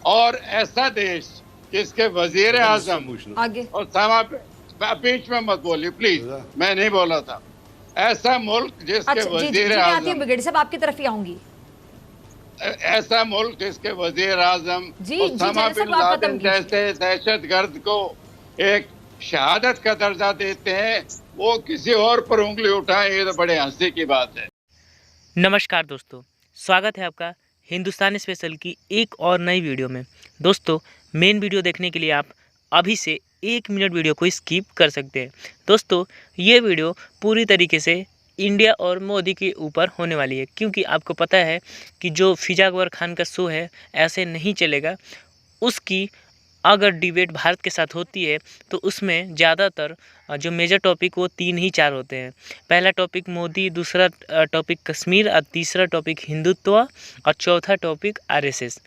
और ऐसा देश जिसके वजीर आजम आगे और बीच में मत बोलिए प्लीज, मैं नहीं बोला था। ऐसा मुल्क जिसके अच्छा जी जी, वजीर मैं आती हूँ आजम, ब्रिगेडियर साहब, आपकी तरफ ही आऊंगी। ऐसा मुल्क जिसके वजीर आजम जी जी ओसामा जैनब बिन साहब, आप खत्म लादेन जैसे कीजिए। दहशतगर्द को एक शहादत का दर्जा देते हैं, वो किसी और पर उंगली उठाएं, ये तो बड़े हंसी की बात है। नमस्कार दोस्तों, स्वागत है आपका हिंदुस्तानी स्पेशल की एक और नई वीडियो में। दोस्तों, मेन वीडियो देखने के लिए आप अभी से 1 मिनट वीडियो को स्किप कर सकते हैं। दोस्तों, ये वीडियो पूरी तरीके से इंडिया और मोदी के ऊपर होने वाली है, क्योंकि आपको पता है कि जो फिजा अकबर खान का शो है ऐसे नहीं चलेगा। उसकी अगर डिबेट भारत के साथ होती है तो उसमें ज़्यादातर जो मेजर टॉपिक वो 3 ही 4 होते हैं। पहला टॉपिक मोदी, दूसरा टॉपिक कश्मीर और तीसरा टॉपिक हिंदुत्व और चौथा टॉपिक आरएसएस।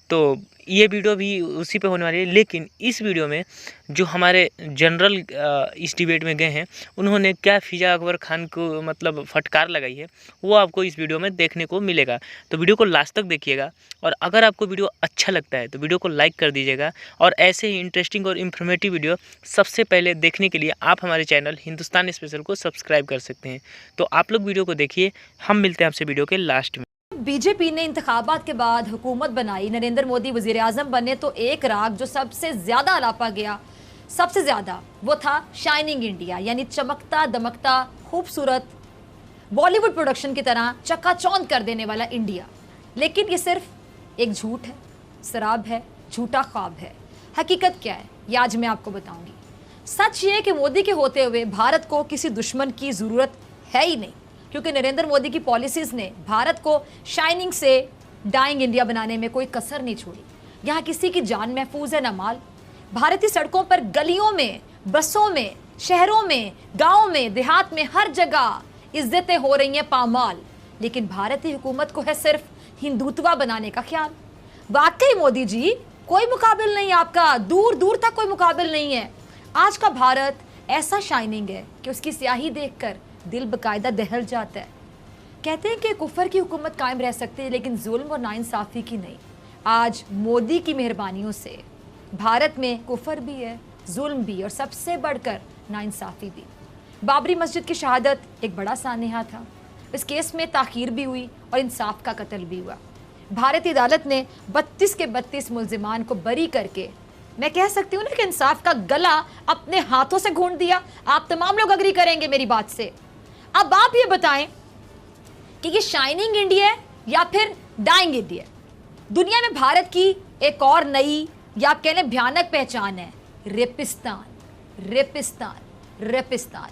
तो ये वीडियो भी उसी पे होने वाली है। लेकिन इस वीडियो में जो हमारे जनरल इस डिबेट में गए हैं, उन्होंने क्या फिजा अकबर खान को मतलब फटकार लगाई है, वो आपको इस वीडियो में देखने को मिलेगा। तो वीडियो को लास्ट तक देखिएगा, और अगर आपको वीडियो अच्छा लगता है तो वीडियो को लाइक कर दीजिएगा। और ऐसे ही इंटरेस्टिंग और इन्फॉर्मेटिव वीडियो सबसे पहले देखने के लिए आप हमारे चैनल हिंदुस्तानी स्पेशल को सब्सक्राइब कर सकते हैं। तो आप लोग वीडियो को देखिए, हम मिलते हैं आपसे वीडियो के लास्ट में। बीजेपी ने इंतखाबात के बाद हुकूमत बनाई, नरेंद्र मोदी वजीर आजम बने, तो एक राग जो सबसे ज्यादा अलापा गया, सबसे ज्यादा, वो था शाइनिंग इंडिया, यानी चमकता दमकता खूबसूरत बॉलीवुड प्रोडक्शन की तरह चकाचौंध कर देने वाला इंडिया। लेकिन ये सिर्फ एक झूठ है, शराब है, झूठा ख्वाब है। हकीकत क्या है ये आज मैं आपको बताऊंगी। सच ये है कि मोदी के होते हुए भारत को किसी दुश्मन की जरूरत है ही नहीं, क्योंकि नरेंद्र मोदी की पॉलिसीज ने भारत को शाइनिंग से डाइंग इंडिया बनाने में कोई कसर नहीं छोड़ी। यहाँ किसी की जान महफूज है न माल। भारतीय सड़कों पर, गलियों में, बसों में, शहरों में, गाँव में, देहात में, हर जगह इज्जतें हो रही हैं पामाल। लेकिन भारतीय हुकूमत को है सिर्फ हिंदुत्व बनाने का ख्याल। वाकई मोदी जी, कोई मुकाबिल नहीं आपका, दूर दूर तक कोई मुकाबिल नहीं है। आज का भारत ऐसा शाइनिंग है कि उसकी स्याही देखकर दिल बकायदा दहल जाता है। कहते हैं कि कुफर की हुकूमत कायम रह सकती है, लेकिन जुल्म और नाइंसाफी की नहीं। आज मोदी की मेहरबानियों से भारत में कुफर भी है, जुल्म भी, और सबसे बढ़कर नाइंसाफी भी। बाबरी मस्जिद की शहादत एक बड़ा सानेहा था। इस केस में ताखीर भी हुई और इंसाफ का कत्ल भी हुआ। भारतीय अदालत ने 32 के 32 मुल्जिमान को बरी करके, मैं कह सकती हूँ ना कि इंसाफ का गला अपने हाथों से घूंट दिया। आप तमाम लोग अग्री करेंगे मेरी बात से। अब आप ये बताएं कि ये शाइनिंग इंडिया है या फिर डाइंग इंडिया। दुनिया में भारत की एक और नई, या आप कह लें भयानक पहचान है, रेपिस्तान, रेपिस्तान, रेपिस्तान।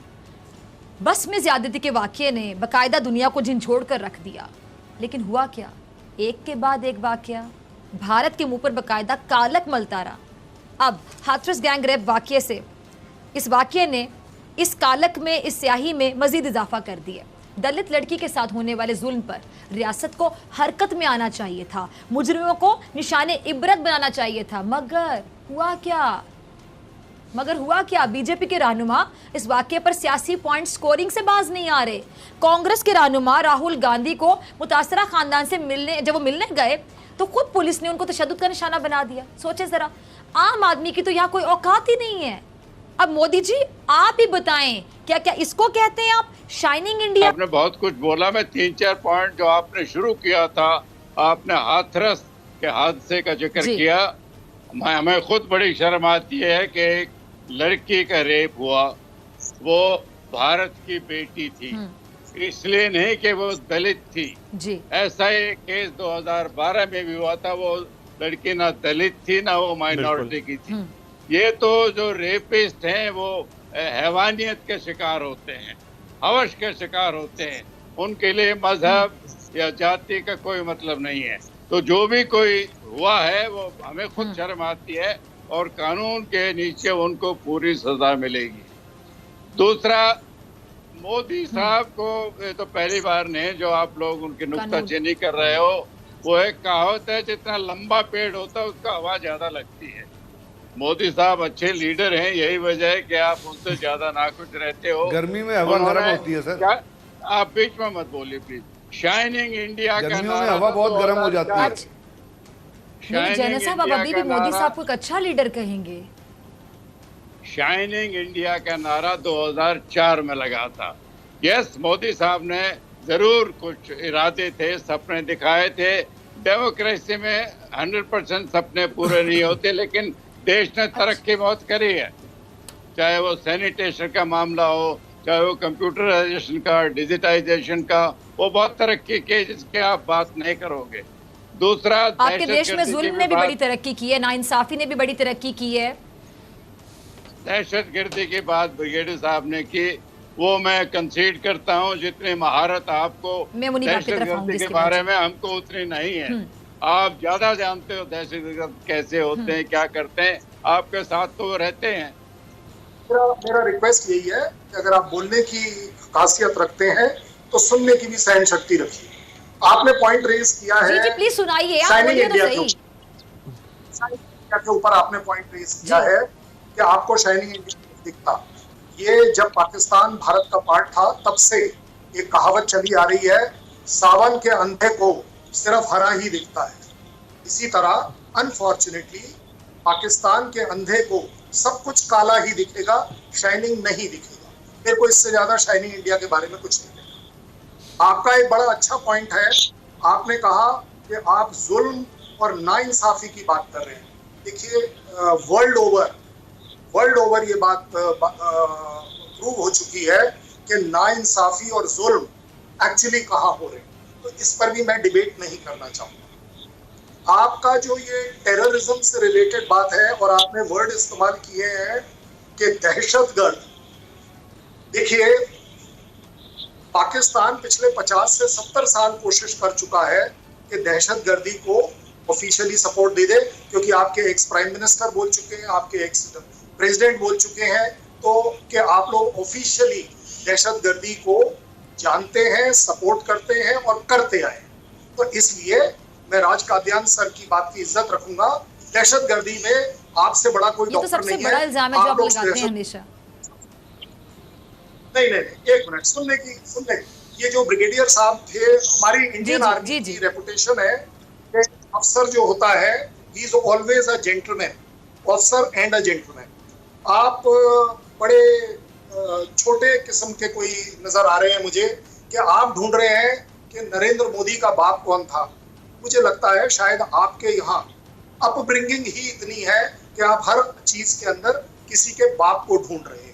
बस में ज्यादती के वाकये ने बाकायदा दुनिया को झंझोड़ कर रख दिया। लेकिन हुआ क्या, एक के बाद एक वाकया भारत के मुंह पर बाकायदा कालक मलता रहा। अब हाथरस गैंग रेप वाकये से, इस वाकये ने इस कालक में, इस स्याही में मजीद इजाफा कर दिया। दलित लड़की के साथ होने वाले जुल्म पर रियासत को हरकत में आना चाहिए था, मुजरिमों को निशाने इबरत बनाना चाहिए था। मगर हुआ क्या, बीजेपी के रहनुमा इस वाकये पर सियासी पॉइंट स्कोरिंग से बाज नहीं आ रहे। कांग्रेस के रहनुमा राहुल गांधी को मुतासरा खानदान से मिलने, जब वो मिलने गए तो खुद पुलिस ने उनको तशद्दुद का निशाना बना दिया। सोचे जरा, आम आदमी की तो यहाँ कोई औकात ही नहीं है। अब मोदी जी आप ही बताएं, क्या क्या इसको कहते हैं आप शाइनिंग इंडिया? आपने बहुत कुछ बोला। मैं 3-4 पॉइंट जो आपने शुरू किया था, आपने हाथरस के हादसे का जिक्र किया। हमें खुद बड़ी शर्म आती है कि एक लड़की का रेप हुआ, वो भारत की बेटी थी, इसलिए नहीं कि वो दलित थी जी। ऐसा एक केस 2012 में भी हुआ था। वो लड़की ना दलित थी ना वो माइनॉरिटी की थी। ये तो जो रेपिस्ट हैं वो हैवानियत के शिकार होते हैं, हवश के शिकार होते हैं। उनके लिए मजहब या जाति का कोई मतलब नहीं है। तो जो भी कोई हुआ है वो हमें खुद शर्म आती है, और कानून के नीचे उनको पूरी सजा मिलेगी। दूसरा, मोदी साहब को ये तो पहली बार नहीं जो आप लोग उनकी नुक्ताचीनी कर रहे हो। वो एक कहावत है, जितना लंबा पेड़ होता है उसका हवा ज्यादा लगती है। मोदी साहब अच्छे लीडर हैं, यही वजह है कि आप उनसे ज्यादा नाखुश रहते हो। गर्मी में हवा गर्म होती है सर। क्या आप बीच में मत बोलिए प्लीज। शाइनिंग इंडिया का गर्मियों में हवा बहुत गर्म हो जाती है। जैन साहब, अब अभी भी मोदी साहब को एक अच्छा लीडर कहेंगे। शाइनिंग इंडिया का नारा 2004 में लगा था। यस, मोदी साहब ने जरूर कुछ इरादे थे, सपने दिखाए थे। डेमोक्रेसी में 100% सपने पूरे नहीं होते, लेकिन देश ने तरक्की बहुत करी है। चाहे वो सैनिटेशन का मामला हो, चाहे वो कंप्यूटराइजेशन का, डिजिटाइजेशन का, वो बहुत तरक्की की जिसके आप बात नहीं करोगे। दूसरा, आपके देश में जुल्म ने भी बड़ी तरक्की की है, नाइंसाफी ने भी बड़ी तरक्की की है। दहशतगर्दी की बात ब्रिगेडियर साहब ने की, वो मैं कंसीड करता हूँ। जितनी महारत आपको दहशतगर्दी के बारे में, हमको उतनी नहीं है। आप ज्यादा जानते हो दहशतगर्द कैसे होते हैं, क्या करते हैं, आपके साथ तो वो रहते हैं। मेरा रिक्वेस्ट यही है कि अगर आप बोलने की खासियत रखते हैं तो सुनने की भी सहन शक्ति रखिए। आपने पॉइंट रेज किया है, जी प्लीज सुनाइए, शाइनिंग इंडिया के ऊपर आपने पॉइंट रेज किया है कि आपको शाइनिंग इंडिया दिखता। ये जब पाकिस्तान भारत का पार्ट था तब से एक कहावत चली आ रही है, सावन के अंधे को सिर्फ हरा ही दिखता है। इसी तरह अनफॉर्चुनेटली पाकिस्तान के अंधे को सब कुछ काला ही दिखेगा, शाइनिंग नहीं दिखेगा। मेरे को इससे ज्यादा शाइनिंग इंडिया के बारे में कुछ नहीं दिखेगा। आपका एक बड़ा अच्छा पॉइंट है, आपने कहा कि आप जुल्म और नाइंसाफी की बात कर रहे हैं। देखिए, वर्ल्ड ओवर ये बात प्रूव हो चुकी है कि नाइंसाफी और जुल्म एक्चुअली कहाँ हो रहे हैं। तो इस पर भी मैं डिबेट नहीं करना चाहूंगा। आपका जो ये टेररिज्म से रिलेटेड बात है और आपने वर्ड इस्तेमाल किए हैं कि दहशतगर्द, देखिए पाकिस्तान पिछले 50 से 70 साल कोशिश कर चुका है कि दहशतगर्दी को ऑफिशियली सपोर्ट दे दे, क्योंकि आपके एक्स प्राइम मिनिस्टर बोल चुके हैं, आपके एक्स प्रेसिडेंट बोल चुके हैं, तो कि आप लोग ऑफिशियली दहशतगर्दी को जानते हैं, सपोर्ट करते हैं और करते आए। तो इसलिए मैं राज कादियान सर की बात की इज्जत रखूंगा। दहशतगर्दी में आपसे बड़ा कोई डॉक्टर नहीं है। सबसे बड़ा इल्जाम है जो आप लगाते हैं हमेशा। नहीं, एक मिनट, सुनने की। ये जो ब्रिगेडियर साहब थे, हमारी इंडियन आर्मी की रेपुटेशन है कि अफसर जो होता है, he is always a gentleman, officer and a gentleman. आप बड़े छोटे किस्म के कोई नजर आ रहे हैं मुझे कि आप ढूंढ रहे हैं कि नरेंद्र मोदी का बाप कौन था। मुझे लगता है शायद आपके यहाँ अपब्रिंगिंग ही इतनी है कि आप हर चीज के अंदर किसी के बाप को ढूंढ रहे हैं।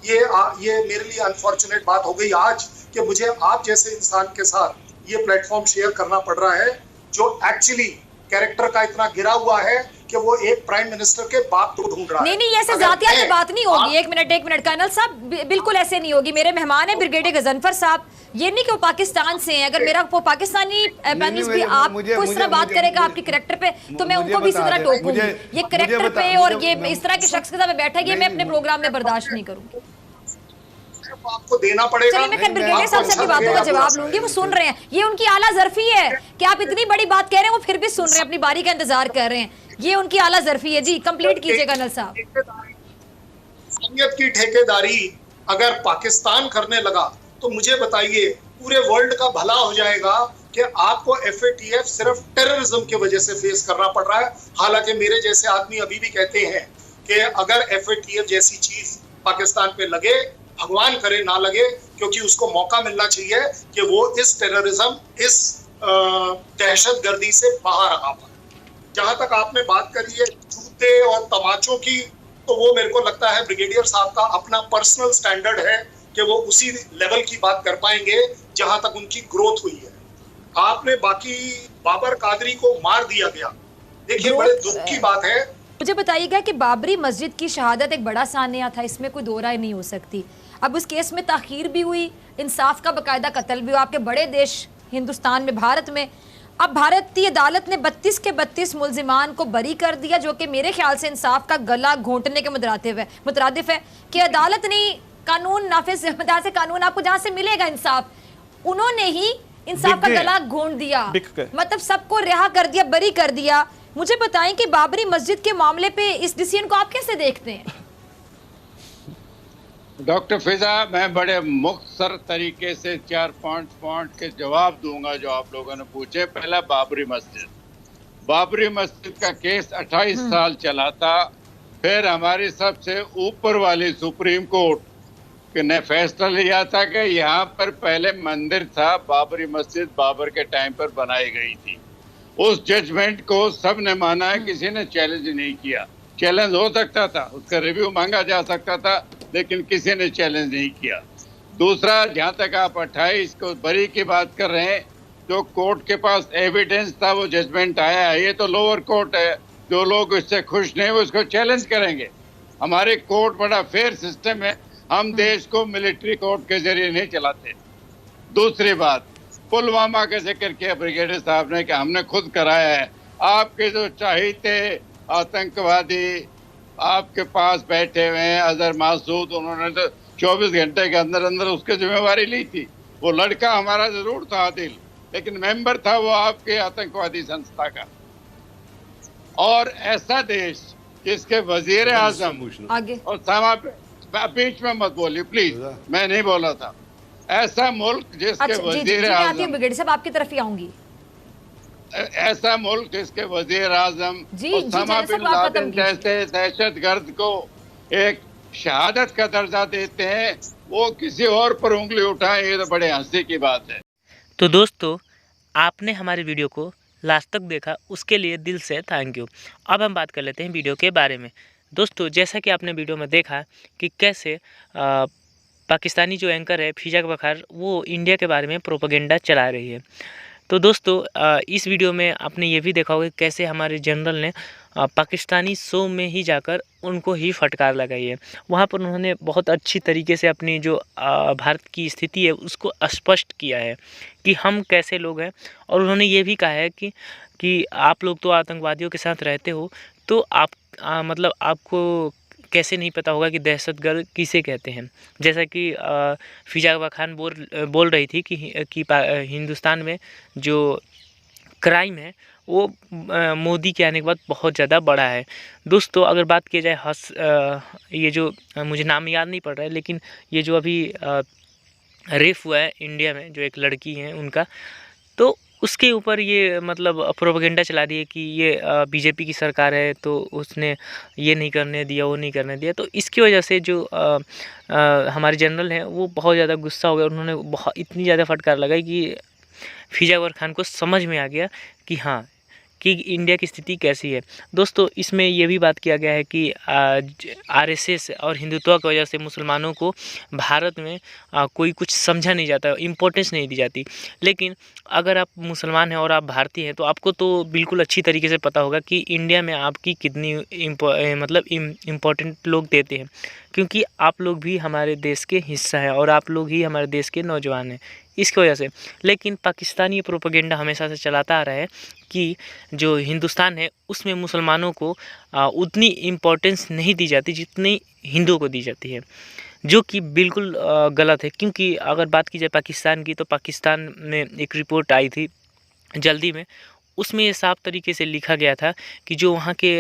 ये मेरे लिए अनफॉर्चुनेट बात हो गई आज कि मुझे आप जैसे इंसान के साथ ये प्लेटफॉर्म शेयर करना पड़ रहा है जो एक्चुअली कैरेक्टर का इतना गिरा हुआ है कि वो एक प्राइम मिनिस्टर के बाप को ढूंढ रहा है। नहीं, ऐसे जातिया की बात नहीं होगी। एक मिनट कर्नल साहब, बिल्कुल ऐसे नहीं होगी। मेरे मेहमान है ब्रिगेडियर गजनफर साहब, ये नहीं कि वो पाकिस्तान से हैं। अगर मेरा वो पाकिस्तानी पैनलिस्ट भी आपको इस तरह बात करेगा आपके कैरेक्टर पे, तो मैं उनको भी इसी तरह टोकूंगी। ये कैरेक्टर पे और ये इस तरह के शख्स के साथ बैठा, ये मैं अपने प्रोग्राम में बर्दाश्त नहीं करूंगी। आपको देना पड़ेगा। चलिए, मैं ब्रिगेडियर साहब से अपनी बातों का जवाब लूंगी। वो सुन रहे हैं, ये उनकी आला ज़र्फी है कि आप इतनी बड़ी बात कह रहे हैं, वो फिर भी सुन रहे हैं, अपनी बारी का इंतजार कर रहे हैं। ये उनकी आला ज़र्फी है। जी कंप्लीट कीजिए कर्नल साहब। हुकूमत की ठेकेदारी अगर पाकिस्तान करने लगा तो मुझे बताइए पूरे वर्ल्ड का भला हो जाएगा कि आपको FATF सिर्फ टेररिज्म की वजह से फेस करना पड़ रहा है। हालांकि मेरे जैसे आदमी अभी भी कहते हैं कि अगर FATF जैसी चीज पाकिस्तान पे लगे, भगवान करे ना लगे, क्योंकि उसको मौका मिलना चाहिए कि वो इस टेररिज्म, इस दहशतगर्दी से बाहर आ पाए। जहां तक आपने बात करी है जूते और तमाचों की, तो वो मेरे को लगता है ब्रिगेडियर साहब का अपना पर्सनल स्टैंडर्ड है कि वो उसी लेवल की बात कर पाएंगे जहां तक उनकी ग्रोथ हुई है। आपने बाकी बाबर कादरी को मार दिया गया, देखिए बड़े दुख की बात है। मुझे बताइएगा कि बाबरी मस्जिद की शहादत एक बड़ा सानिया था, इसमें कोई दो राय नहीं हो सकती। अब उस केस में ताखीर भी हुई, इंसाफ का बाकायदा कत्ल भी हुआ आपके बड़े देश हिंदुस्तान में, भारत में। अब भारतीय अदालत ने 32 के 32 मुलजिमान को बरी कर दिया, जो कि मेरे ख्याल से इंसाफ का गला घोंटने के मुतरादिफ है कि अदालत ने कानून नाफिज जहाँ से कानून आपको जहाँ से मिलेगा इंसाफ, उन्होंने ही इंसाफ का गला घोंट दिया, मतलब सबको रिहा कर दिया, बरी कर दिया। मुझे बताएं कि बाबरी मस्जिद के मामले पे इस डिसीजन को आप कैसे देखते हैं? डॉक्टर फिजा, मैं बड़े मुख्तसर तरीके से 4 पॉइंट के जवाब दूंगा जो आप लोगों ने पूछे। पहला, बाबरी मस्जिद। बाबरी मस्जिद का केस 28 साल चला था। फिर हमारी सबसे ऊपर वाली सुप्रीम कोर्ट ने फैसला लिया था कि यहाँ पर पहले मंदिर था, बाबरी मस्जिद बाबर के टाइम पर बनाई गई थी। उस जजमेंट को सबने माना है, किसी ने चैलेंज नहीं किया। चैलेंज हो सकता था, उसका रिव्यू मांगा जा सकता था, लेकिन किसी ने चैलेंज नहीं किया। दूसरा, जहाँ तक आप 28 को बरी की बात कर रहे हैं, जो कोर्ट के पास एविडेंस था वो जजमेंट आया है। ये तो लोअर कोर्ट है, जो लोग इससे खुश नहीं वो इसको चैलेंज करेंगे। हमारे कोर्ट बड़ा फेयर सिस्टम है, हम देश को मिलिट्री कोर्ट के जरिए नहीं चलाते। दूसरी बात, पुलवामा का जिक्र किया ब्रिगेडियर साहब ने कि हमने खुद कराया है। आपके जो चाहते आतंकवादी आपके पास बैठे हुए हैं, अजहर मासूद, उन्होंने तो 24 घंटे के अंदर अंदर उसकी जिम्मेवारी ली थी। वो लड़का हमारा जरूर था आदिल, लेकिन मेंबर था वो आपके आतंकवादी संस्था का। और ऐसा देश जिसके वजीर आजम आगे और बीच में मत बोलिए प्लीज, मैं नहीं बोला था। ऐसा मुल्क जिसके वजीर आजम, ब्रिगेडियर साहब आपकी तरफ ही आऊंगी। ऐसा मुल्क जिसके वजीर आजम ओसामा बिन लादेन जैसे दहशतगर्द को एक शहादत का दर्जा देते हैं, वो किसी और पर उंगली उठाए, ये तो बड़े हंसी की बात है। तो दोस्तों, आपने हमारे वीडियो को लास्ट तक देखा, उसके लिए दिल से थैंक यू। अब हम बात कर लेते हैं वीडियो के बारे में। दोस्तों, जैसा कि आपने वीडियो में देखा कि कैसे पाकिस्तानी जो एंकर है फिजा बखार, वो इंडिया के बारे में प्रोपेगेंडा चला रही है। तो दोस्तों, इस वीडियो में आपने ये भी देखा होगा कैसे हमारे जनरल ने पाकिस्तानी शो में ही जाकर उनको ही फटकार लगाई है। वहाँ पर उन्होंने बहुत अच्छी तरीके से अपनी जो भारत की स्थिति है उसको स्पष्ट किया है कि हम कैसे लोग हैं। और उन्होंने ये भी कहा है कि आप लोग तो आतंकवादियों के साथ रहते हो, तो आप मतलब आपको कैसे नहीं पता होगा कि दहशतगर्द किसे कहते हैं। जैसा कि फिजा खान बोल रही थी कि हिंदुस्तान में जो क्राइम है वो मोदी के आने के बाद बहुत ज़्यादा बढ़ा है। दोस्तों, अगर बात की जाए ये जो मुझे नाम याद नहीं पड़ रहा है, लेकिन ये जो अभी रेप हुआ है इंडिया में, जो एक लड़की है उनका, तो उसके ऊपर ये मतलब प्रोपेगेंडा चला रही है कि ये बीजेपी की सरकार है तो उसने ये नहीं करने दिया, वो नहीं करने दिया। तो इसकी वजह से जो हमारे जनरल हैं वो बहुत ज़्यादा गुस्सा हो गया। उन्होंने इतनी ज़्यादा फटकार लगाई कि फिजा खान को समझ में आ गया कि हाँ, कि इंडिया की स्थिति कैसी है। दोस्तों, इसमें ये भी बात किया गया है कि आरएसएस और हिंदुत्व की वजह से मुसलमानों को भारत में कोई कुछ समझा नहीं जाता, इम्पोर्टेंस नहीं दी जाती। लेकिन अगर आप मुसलमान हैं और आप भारतीय हैं तो आपको तो बिल्कुल अच्छी तरीके से पता होगा कि इंडिया में आपकी कितनी इम्पोर्टेंट लोग देते हैं, क्योंकि आप लोग भी हमारे देश के हिस्सा हैं और आप लोग ही हमारे देश के नौजवान हैं, इसकी वजह से। लेकिन पाकिस्तान ये प्रोपेगेंडा हमेशा से चलाता आ रहा है कि जो हिंदुस्तान है उसमें मुसलमानों को उतनी इम्पोर्टेंस नहीं दी जाती जितनी हिंदुओं को दी जाती है, जो कि बिल्कुल गलत है। क्योंकि अगर बात की जाए पाकिस्तान की, तो पाकिस्तान में एक रिपोर्ट आई थी जल्दी में, उसमें ये साफ तरीके से लिखा गया था कि जो वहाँ के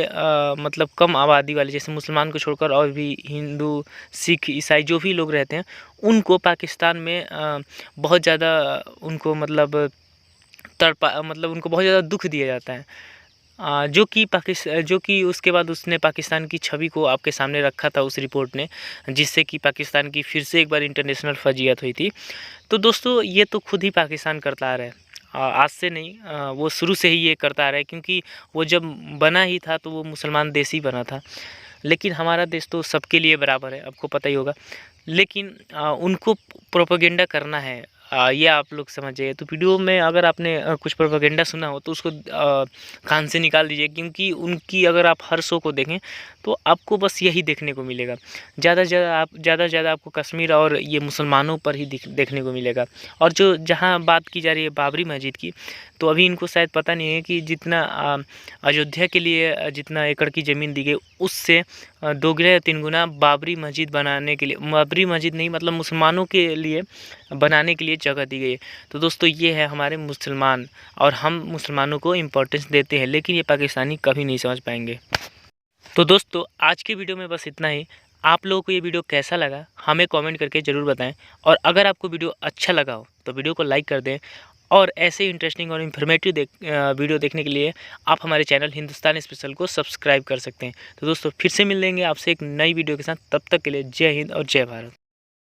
मतलब कम आबादी वाले, जैसे मुसलमान को छोड़कर और भी हिंदू, सिख, ईसाई जो भी लोग रहते हैं, उनको पाकिस्तान में बहुत ज़्यादा उनको मतलब उनको बहुत ज़्यादा दुख दिया जाता है। जो कि उसके बाद उसने पाकिस्तान की छवि को आपके सामने रखा था उस रिपोर्ट ने, जिससे कि पाकिस्तान की फिर से एक बार इंटरनेशनल फजीहत हुई थी। तो दोस्तों, ये तो खुद ही पाकिस्तान करता आ रहा है, आज से नहीं, वो शुरू से ही ये करता आ रहा है। क्योंकि वो जब बना ही था तो वो मुसलमान देश ही बना था, लेकिन हमारा देश तो सबके लिए बराबर है, आपको पता ही होगा। लेकिन उनको प्रोपेगेंडा करना है, ये आप लोग समझिए। तो वीडियो में अगर आपने कुछ प्रोपेगेंडा सुना हो तो उसको कान से निकाल दीजिए, क्योंकि उनकी अगर आप हर शो को देखें तो आपको बस यही देखने को मिलेगा। ज़्यादा से ज़्यादा आपको कश्मीर और ये मुसलमानों पर ही देखने को मिलेगा। और जो जहाँ बात की जा रही है बाबरी मस्जिद की, तो अभी इनको शायद पता नहीं है कि जितना अयोध्या के लिए जितना एकड़ की ज़मीन दी गई, उससे 2 गुना या 3 गुना बाबरी मस्जिद बनाने के लिए, बाबरी मस्जिद नहीं मतलब मुसलमानों के लिए बनाने के लिए जगह दी गई है। तो दोस्तों, ये है हमारे मुसलमान, और हम मुसलमानों को इम्पोर्टेंस देते हैं, लेकिन ये पाकिस्तानी कभी नहीं समझ पाएंगे। तो दोस्तों, आज के वीडियो में बस इतना ही। आप लोगों को ये वीडियो कैसा लगा हमें कमेंट करके ज़रूर बताएं, और अगर आपको वीडियो अच्छा लगा हो तो वीडियो को लाइक कर दें, और ऐसे इंटरेस्टिंग और इन्फॉर्मेटिव वीडियो देखने के लिए आप हमारे चैनल हिंदुस्तानी स्पेशल को सब्सक्राइब कर सकते हैं। तो दोस्तों फिर से मिल लेंगे आपसे एक नई वीडियो के साथ, तब तक के लिए जय हिंद और जय भारत।